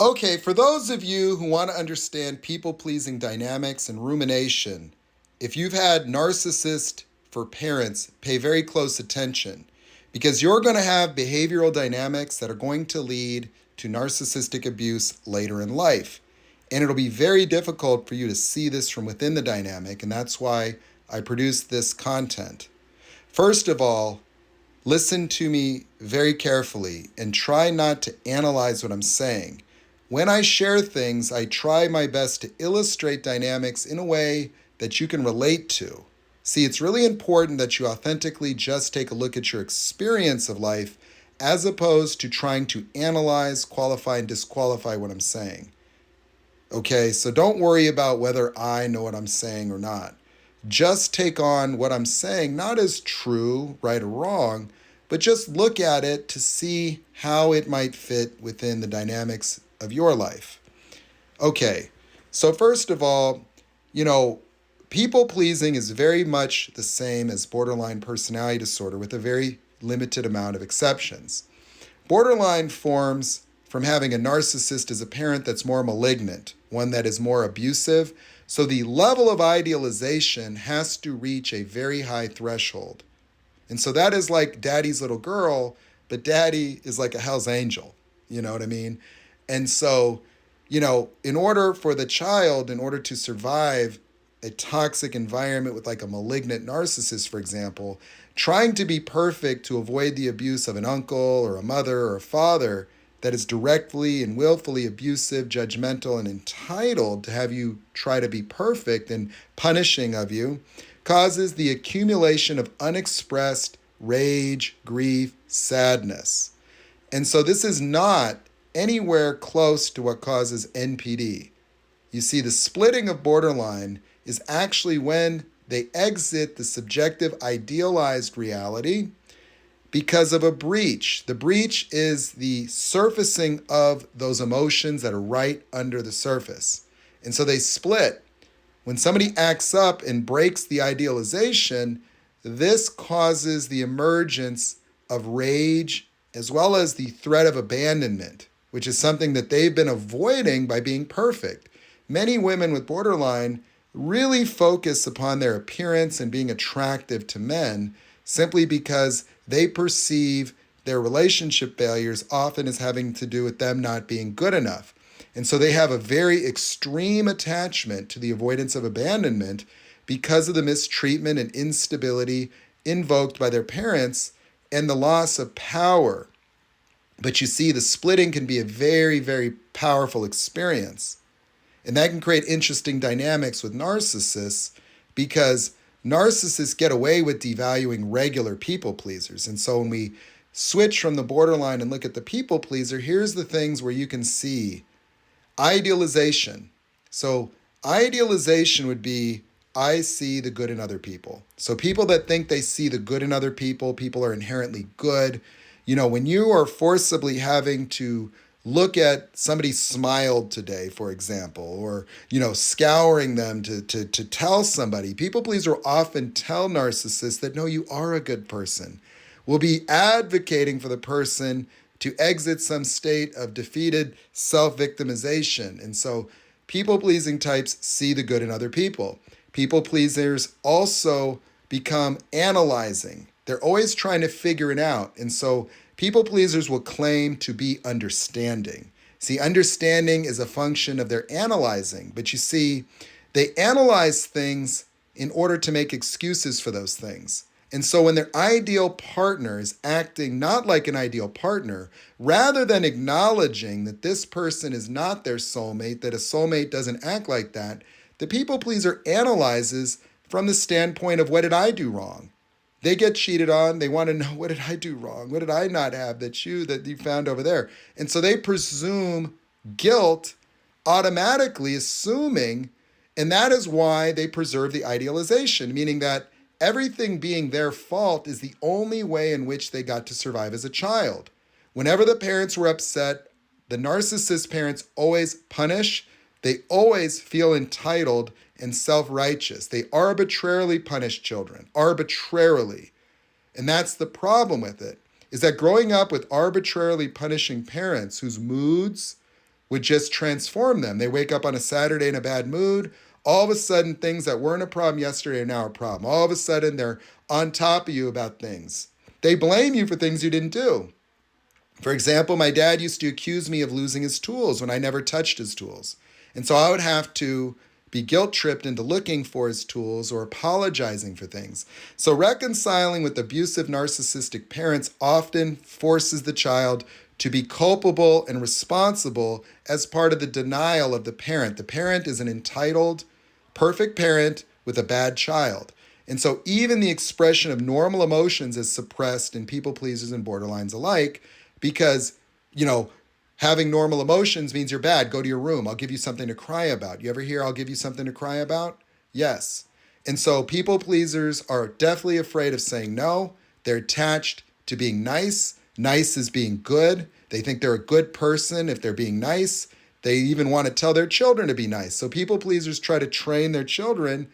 Okay, for those of you who want to understand people-pleasing dynamics and rumination, if you've had narcissists for parents, pay very close attention because you're going to have behavioral dynamics that are going to lead to narcissistic abuse later in life. And it'll be very difficult for you to see this from within the dynamic, and that's why I produce this content. First of all, listen to me very carefully and try not to analyze what I'm saying. When I share things, I try my best to illustrate dynamics in a way that you can relate to. See, it's really important that you authentically just take a look at your experience of life as opposed to trying to analyze, qualify, and disqualify what I'm saying. Okay, so don't worry about whether I know what I'm saying or not. Just take on what I'm saying, not as true, right or wrong, but just look at it to see how it might fit within the dynamics of your life. Okay, so first of all, you know, people pleasing is very much the same as borderline personality disorder with a very limited amount of exceptions. Borderline forms from having a narcissist as a parent that's more malignant, one that is more abusive. So the level of idealization has to reach a very high threshold. And so that is like daddy's little girl, but daddy is like a hell's angel. You know what I mean? And so, in order for the child, in order to survive a toxic environment with like a malignant narcissist, for example, trying to be perfect to avoid the abuse of an uncle or a mother or a father that is directly and willfully abusive, judgmental, and entitled to have you try to be perfect and punishing of you, causes the accumulation of unexpressed rage, grief, sadness. And so this is not anywhere close to what causes NPD. You see, the splitting of borderline is actually when they exit the subjective idealized reality because of a breach. The breach is the surfacing of those emotions that are right under the surface. And so they split. When somebody acts up and breaks the idealization, this causes the emergence of rage as well as the threat of abandonment, which is something that they've been avoiding by being perfect. Many women with borderline really focus upon their appearance and being attractive to men simply because they perceive their relationship failures often as having to do with them not being good enough. And so they have a very extreme attachment to the avoidance of abandonment because of the mistreatment and instability invoked by their parents and the loss of power. But you see, the splitting can be a very, very powerful experience. And that can create interesting dynamics with narcissists because narcissists get away with devaluing regular people pleasers. And so when we switch from the borderline and look at the people pleaser, here's the things where you can see idealization. So idealization would be I see the good in other people. So people that think they see the good in other people, people are inherently good. When you are forcibly having to look at somebody smiled today, for example, or, scouring them to tell somebody, people pleaser often tell narcissists that, no, you are a good person. Will be advocating for the person to exit some state of defeated self-victimization. And so people-pleasing types see the good in other people. People pleasers also become analyzing. They're always trying to figure it out. And so people pleasers will claim to be understanding. See, understanding is a function of their analyzing, but you see, they analyze things in order to make excuses for those things. And so when their ideal partner is acting not like an ideal partner, rather than acknowledging that this person is not their soulmate, that a soulmate doesn't act like that, the people pleaser analyzes from the standpoint of what did I do wrong? They get cheated on. They want to know, what did I do wrong? What did I not have that you found over there? And so they presume guilt automatically, assuming, and that is why they preserve the idealization, meaning that everything being their fault is the only way in which they got to survive as a child. Whenever the parents were upset, the narcissist parents always punish. They always feel entitled and self-righteous. They arbitrarily punish children, arbitrarily. And that's the problem with it, is that growing up with arbitrarily punishing parents whose moods, would just transform them. They wake up on a Saturday in a bad mood. All of a sudden, things that weren't a problem yesterday are now a problem. All of a sudden, they're on top of you about things. They blame you for things you didn't do. For example, my dad used to accuse me of losing his tools when I never touched his tools. And so I would have to be guilt tripped into looking for his tools or apologizing for things. So reconciling with abusive narcissistic parents often forces the child to be culpable and responsible as part of the denial of the parent. The parent is an entitled, perfect parent with a bad child. And so even the expression of normal emotions is suppressed in people pleasers and borderlines alike because, having normal emotions means you're bad. Go to your room. I'll give you something to cry about. You ever hear I'll give you something to cry about? Yes. And so people pleasers are definitely afraid of saying no. They're attached to being nice. Nice is being good. They think they're a good person if they're being nice. They even want to tell their children to be nice. So people pleasers try to train their children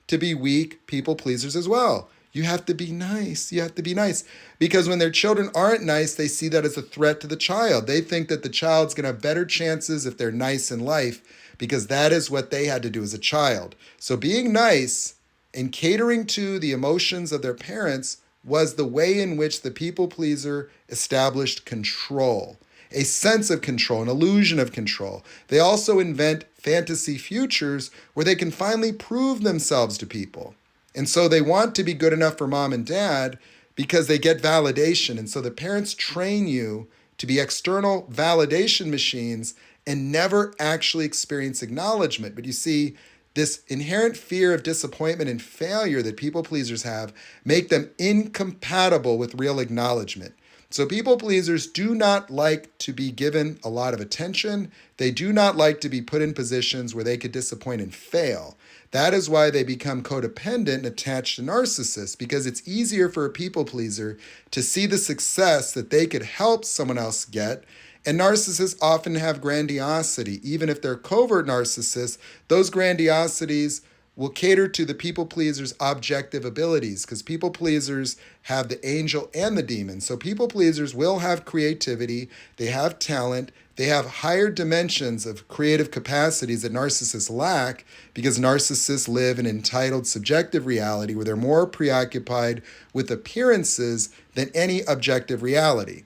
to be weak people pleasers as well. You have to be nice. You have to be nice. Because when their children aren't nice, they see that as a threat to the child. They think that the child's going to have better chances if they're nice in life because that is what they had to do as a child. So being nice and catering to the emotions of their parents was the way in which the people pleaser established control, a sense of control, an illusion of control. They also invent fantasy futures where they can finally prove themselves to people. And so they want to be good enough for mom and dad because they get validation. And so the parents train you to be external validation machines and never actually experience acknowledgement. But you see, this inherent fear of disappointment and failure that people pleasers have make them incompatible with real acknowledgement. So people pleasers do not like to be given a lot of attention. They do not like to be put in positions where they could disappoint and fail. That is why they become codependent and attached to narcissists, because it's easier for a people pleaser to see the success that they could help someone else get. And narcissists often have grandiosity. Even if they're covert narcissists, those grandiosities will cater to the people pleaser's objective abilities, because people pleasers have the angel and the demon. So people pleasers will have creativity, they have talent, they have higher dimensions of creative capacities that narcissists lack, because narcissists live in entitled subjective reality where they're more preoccupied with appearances than any objective reality.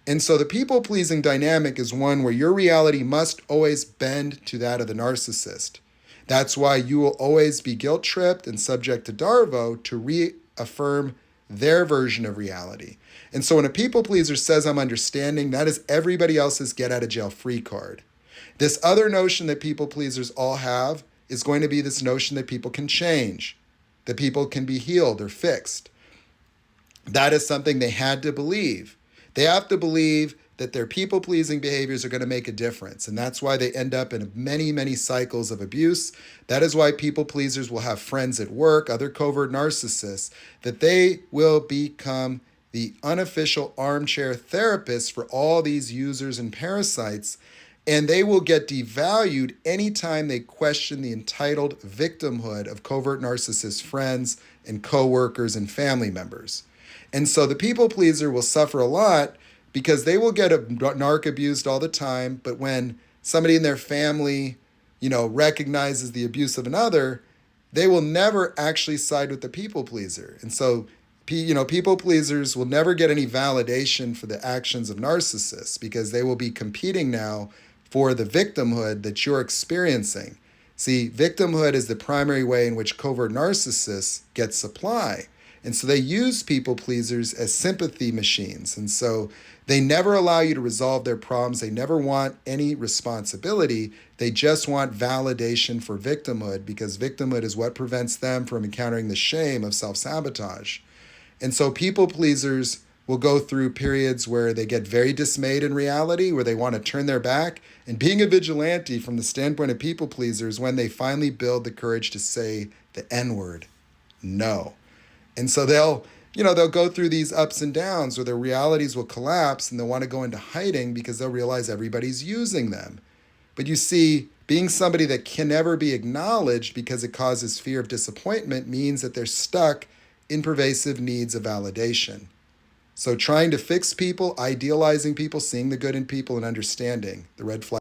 And so the people-pleasing dynamic is one where your reality must always bend to that of the narcissist. That's why you will always be guilt-tripped and subject to Darvo to reaffirm their version of reality. And so when a people pleaser says, I'm understanding, that is everybody else's get-out-of-jail-free card. This other notion that people pleasers all have is going to be this notion that people can change, that people can be healed or fixed. That is something they had to believe. They have to believe that their people-pleasing behaviors are going to make a difference. And that's why they end up in many, many cycles of abuse. That is why people pleasers will have friends at work, other covert narcissists, that they will become the unofficial armchair therapists for all these users and parasites. And they will get devalued anytime they question the entitled victimhood of covert narcissist friends and coworkers and family members. And so the people pleaser will suffer a lot because they will get narc abused all the time, but when somebody in their family, recognizes the abuse of another, they will never actually side with the people pleaser. And so, people pleasers will never get any validation for the actions of narcissists because they will be competing now for the victimhood that you're experiencing. See, victimhood is the primary way in which covert narcissists get supply. And so they use people pleasers as sympathy machines. And so they never allow you to resolve their problems. They never want any responsibility. They just want validation for victimhood because victimhood is what prevents them from encountering the shame of self-sabotage. And so people pleasers will go through periods where they get very dismayed in reality, where they want to turn their back. And being a vigilante from the standpoint of people pleasers, when they finally build the courage to say the N-word, no. And so they'll go through these ups and downs where their realities will collapse and they'll want to go into hiding because they'll realize everybody's using them. But you see, being somebody that can never be acknowledged because it causes fear of disappointment means that they're stuck in pervasive needs of validation. So trying to fix people, idealizing people, seeing the good in people, and understanding the red flag.